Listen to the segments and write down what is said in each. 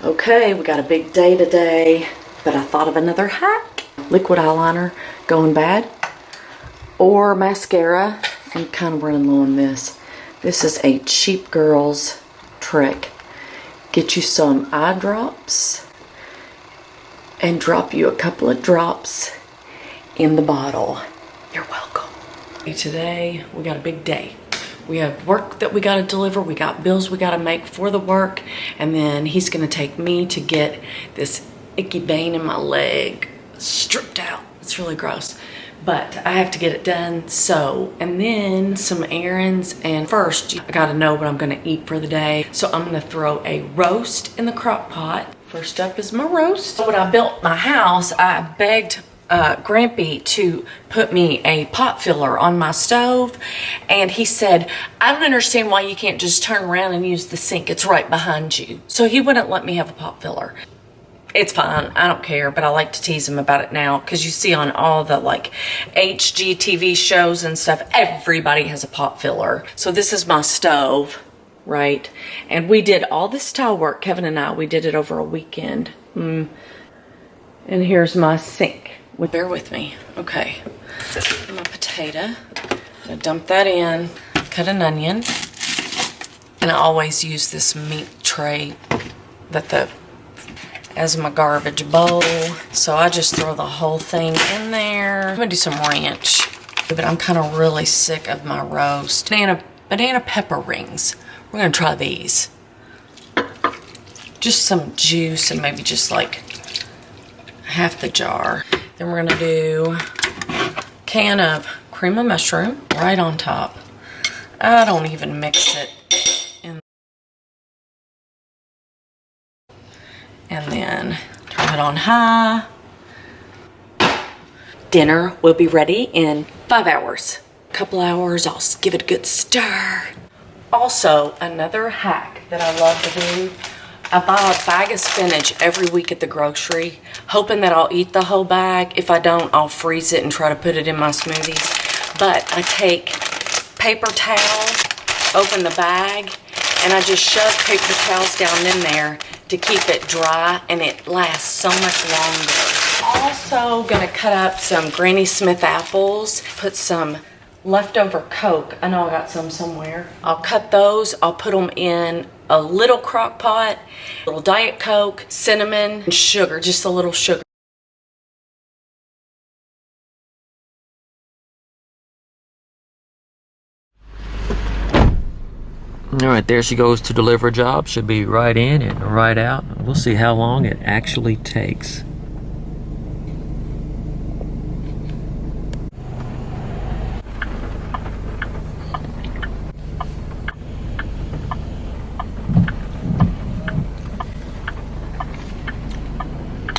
Okay, we got a big day today, but I thought of another hack. Liquid eyeliner going bad, or mascara. I'm kind of running low on this. This is a cheap girl's trick. Get you some eye drops and drop you a couple of drops in the bottle. You're welcome. Today, we got a big day. We have work that we gotta deliver, we got bills we gotta make for the work, and then he's gonna take me to get this icky vein in my leg stripped out. It's really gross, but I have to get it done. So, and then some errands, and first I gotta know what I'm gonna eat for the day. So I'm gonna throw a roast in the crock pot. First up is my roast. When I built my house, I begged Grampy to put me a pot filler on my stove, and he said, I don't understand why you can't just turn around and use the sink, it's right behind you. So he wouldn't let me have a pot filler. It's fine, I don't care, but I like to tease him about it now, because you see on all the like HGTV shows and stuff, everybody has a pot filler. So this is my stove, right? And we did all this tile work, Kevin and I, we did it over a weekend. And here's my sink. Bear with me. Okay. My potato. Gonna dump that in. Cut an onion. And I always use this meat tray as my garbage bowl. So I just throw the whole thing in there. I'm gonna do some ranch. But I'm kind of really sick of my roast. Banana pepper rings. We're gonna try these. Just some juice and maybe just like half the jar. Then we're gonna do a can of cream of mushroom right on top. I don't even mix it in. And then turn it on high. Dinner will be ready in 5 hours. Couple hours, I'll give it a good stir. Also, another hack that I love to do, I buy a bag of spinach every week at the grocery, hoping that I'll eat the whole bag. If I don't, I'll freeze it and try to put it in my smoothies. But I take paper towels, open the bag, and I just shove paper towels down in there to keep it dry, and it lasts so much longer. Also gonna cut up some Granny Smith apples, put some leftover Coke. I know I got some somewhere. I'll cut those, I'll put them in a little crock pot, a little Diet Coke, cinnamon, and sugar, just a little sugar. All right, there she goes to deliver a job. Should be right in and right out. We'll see how long it actually takes.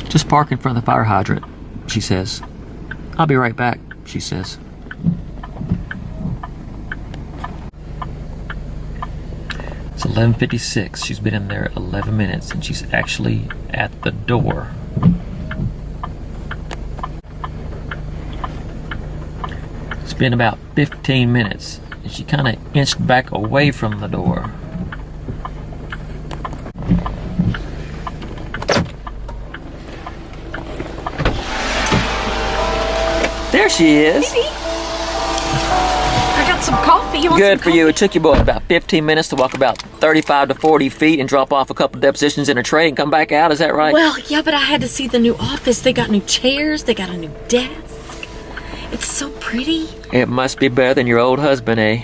Just park in front of the fire hydrant, she says. I'll be right back, she says. It's 11:56. She's been in there 11 minutes and she's actually at the door. It's been about 15 minutes and she kind of inched back away from the door. There she is. Baby. I got some coffee. You want Good some for coffee? you. It took you about 15 minutes to walk about 35 to 40 feet and drop off a couple depositions in a tray and come back out. Is that right? Well, yeah, but I had to see the new office. They got new chairs. They got a new desk. It's so pretty. It must be better than your old husband, eh?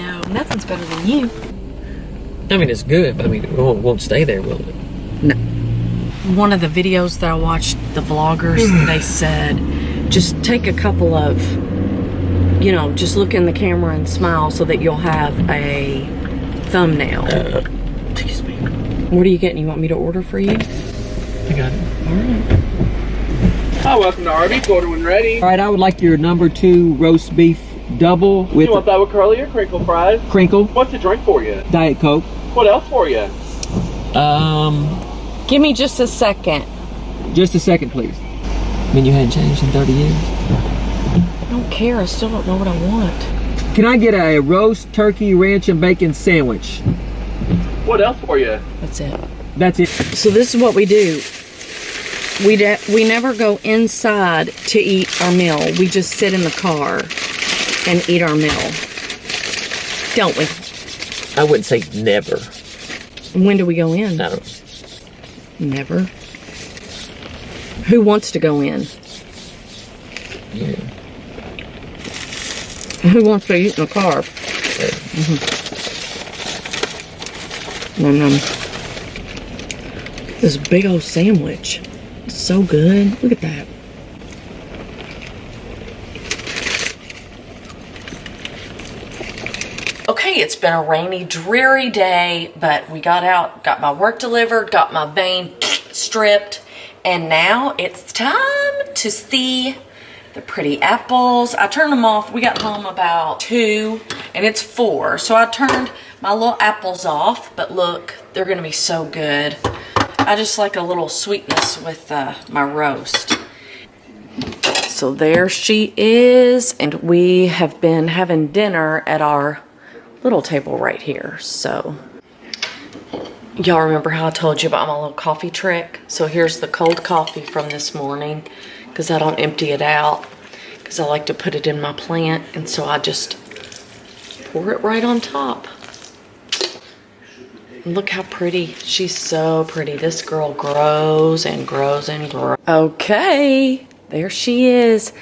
No, nothing's better than you. I mean, it's good, but I mean, it won't stay there, will it? No. One of the videos that I watched, the vloggers, they said, just take a couple of, you know, just look in the camera and smile so that you'll have a thumbnail. Excuse me. What are you getting? You want me to order for you? I got it. All right. Hi, welcome to Arby's. Order when ready. All right, I would like your number 2 roast beef double with You want that with curly or crinkle fries? crinkle, What's a drink for you? Diet Coke. What else for you? Give me just a second. Just a second, please. I mean, you hadn't changed in 30 years. I don't care. I still don't know what I want. Can I get a roast turkey ranch and bacon sandwich? What else for you? That's it. That's it. So this is what we do. We never go inside to eat our meal. We just sit in the car and eat our meal. Don't we? I wouldn't say never. When do we go in? I don't. Never. Who wants to go in? Yeah. Who wants to eat in the car? And this big old sandwich. It's so good. Look at that. Okay, it's been a rainy, dreary day, but we got out, got my work delivered, got my vein stripped, and now it's time to see the pretty apples. I turned them off. We got home about 2 and it's 4. So I turned my little apples off, but look, they're gonna be so good. I just like a little sweetness with my roast. So there she is, and we have been having dinner at our little table right here. So y'all remember how I told you about my little coffee trick? So here's the cold coffee from this morning, because I don't empty it out, because I like to put it in my plant, and so I just pour it right on top. And look how pretty. She's so pretty. This girl grows and grows and grows. Okay, there she is.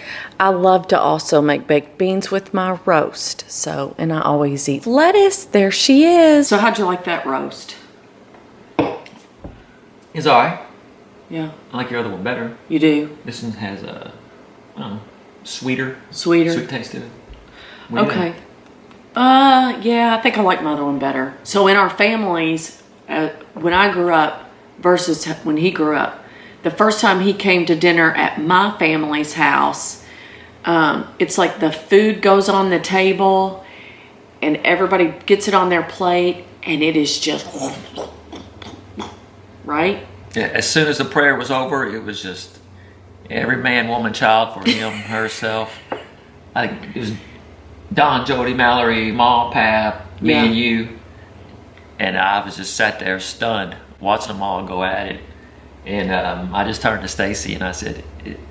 I love to also make baked beans with my roast. So, and I always eat lettuce. There she is. So how'd you like that roast? It's alright. Yeah. I like your other one better. You do? This one has a, I don't know, sweet taste to it. What do you Okay. think? Yeah, I think I like my other one better. So in our families, when I grew up versus when he grew up, the first time he came to dinner at my family's house, it's like the food goes on the table and everybody gets it on their plate and it is just, right? Yeah, as soon as the prayer was over, it was just every man, woman, child for him, herself. I think it was Don, Jody, Mallory, Mom, Pap, me, and you. And I was just sat there stunned, watching them all go at it. And I just turned to Stacy and I said,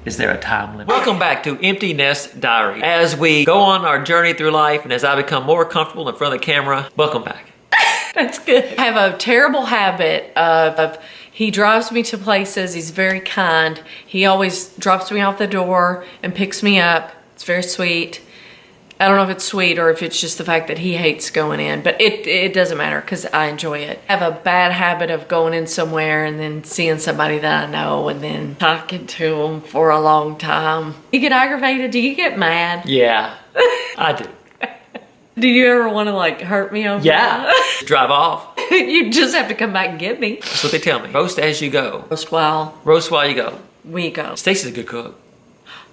is there a time limit? Welcome back to Empty Nest Diary. As we go on our journey through life and as I become more comfortable in front of the camera, welcome back. That's good. I have a terrible habit of he drives me to places. He's very kind. He always drops me off the door and picks me up. It's very sweet. I don't know if it's sweet or if it's just the fact that he hates going in, but it doesn't matter because I enjoy it. I have a bad habit of going in somewhere and then seeing somebody that I know and then talking to them for a long time. You get aggravated? Do you get mad? Yeah, I do. Do you ever want to like hurt me over that? Drive off. You just have to come back and get me. That's what they tell me. Roast as you go. Roast while Roast while you go. we go. Stacy's a good cook.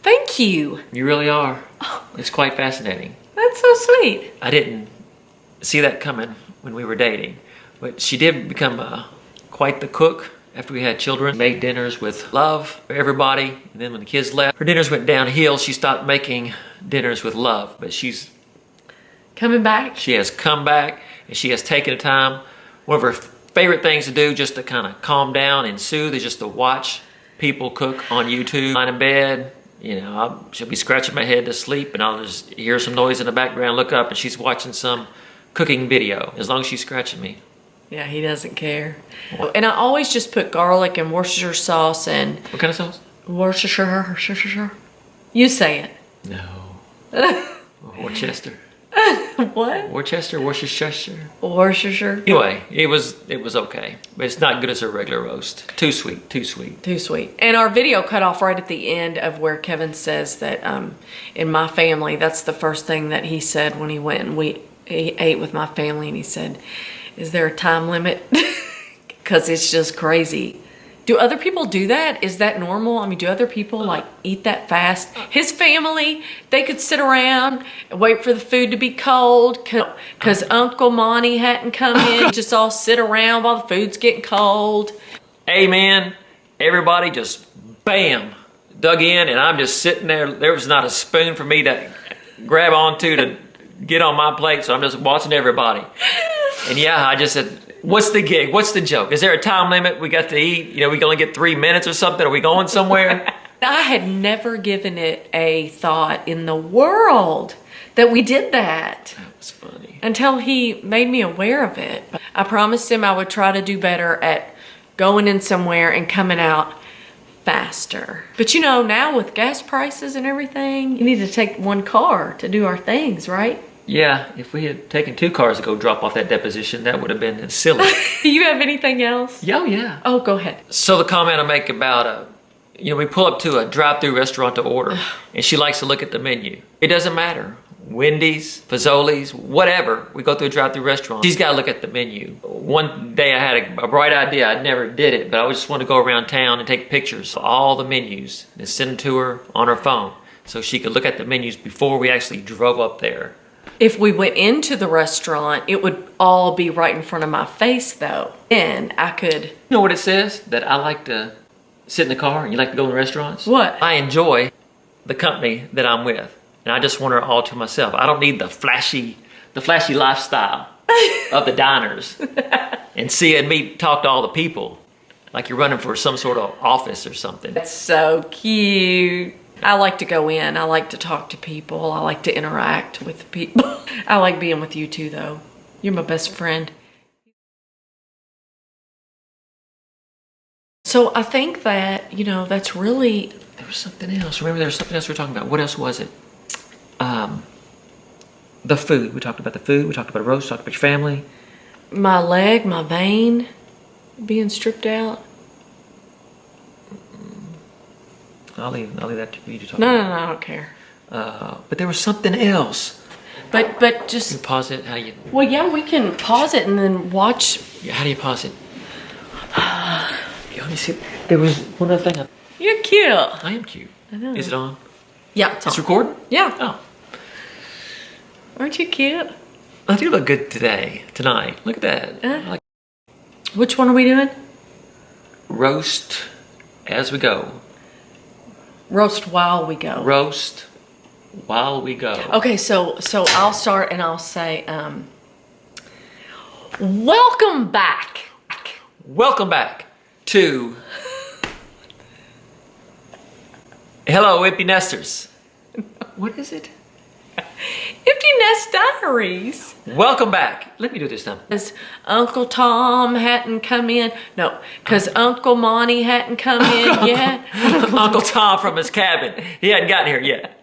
Thank you. You really are. It's quite fascinating. That's so sweet. I didn't see that coming when we were dating, but she did become quite the cook after we had children. Made dinners with love for everybody, and then when the kids left, her dinners went downhill. She stopped making dinners with love, but she's coming back. She has come back, and she has taken the time. One of her favorite things to do, just to kind of calm down and soothe, is just to watch people cook on YouTube. Lying in bed, you know, she'll be scratching my head to sleep, and I'll just hear some noise in the background, look up, and she's watching some cooking video, as long as she's scratching me. Yeah, he doesn't care. And I always just put garlic and Worcestershire sauce and... What kind of sauce? Worcestershire. You say it. No. Worcester. What? Worcestershire. Worcestershire. Anyway, it was okay, but it's not good as a regular roast. Too sweet. Too sweet. And our video cut off right at the end of where Kevin says that in my family, that's the first thing that he said when he went and he ate with my family, and he said, is there a time limit? Because it's just crazy. Do other people do that? Is that normal? I mean, do other people like eat that fast? His family, they could sit around and wait for the food to be cold because Uncle Monty hadn't come in. Just all sit around while the food's getting cold. Amen. Everybody just bam, dug in, and I'm just sitting there. There was not a spoon for me to grab onto to get on my plate, so I'm just watching everybody. And yeah, I just said, what's the gig? What's the joke? Is there a time limit we got to eat? You know, we can only get 3 minutes or something. Are we going somewhere? I had never given it a thought in the world that we did that. That was funny. Until he made me aware of it. I promised him I would try to do better at going in somewhere and coming out faster. But you know, now with gas prices and everything, you need to take one car to do our things, right? Yeah, if we had taken 2 cars to go drop off that deposition, that would have been silly. Do you have anything else? Yeah, yeah. Oh, go ahead. So the comment I make about we pull up to a drive-thru restaurant to order, and she likes to look at the menu. It doesn't matter. Wendy's, Fazoli's, whatever. We go through a drive-thru restaurant. She's got to look at the menu. One day I had a bright idea. I never did it, but I just wanted to go around town and take pictures of all the menus and send them to her on her phone so she could look at the menus before we actually drove up there. If we went into the restaurant, it would all be right in front of my face, though. And I could... You know what it says? That I like to sit in the car and you like to go in restaurants? What? I enjoy the company that I'm with. And I just want her all to myself. I don't need the flashy lifestyle of the diners and talk to all the people like you're running for some sort of office or something. That's so cute. I like to go in. I like to talk to people. I like to interact with people. I like being with you too, though. You're my best friend. So I think that, you know, that's really... There was something else. Remember, there was something else we were talking about. What else was it? The food. We talked about the food. We talked about a roast. We talked about your family. My leg, my vein being stripped out. I'll leave that to you to talk No, about. no, I don't care. But there was something else. But You just... pause it. How do you? Well, yeah, we can pause it and then watch. Yeah, how do you pause it? Let me see. There was one other thing. You're cute. I am cute. I know. Is it on? Yeah, It's recording? Yeah. Oh. Aren't you cute? I do look good tonight. Look at that. I like Which one are we doing? roast as we go. Roast while we go. Roast while we go. Okay, so I'll start and I'll say, welcome back. Welcome back to Hello, Empty Nesters. What is it? Empty Nest Diaries. Welcome back. Let me do this time. Because Uncle Tom hadn't come in. No, because Uncle Monty hadn't come in yet. Uncle Tom from his cabin. He hadn't gotten here yet.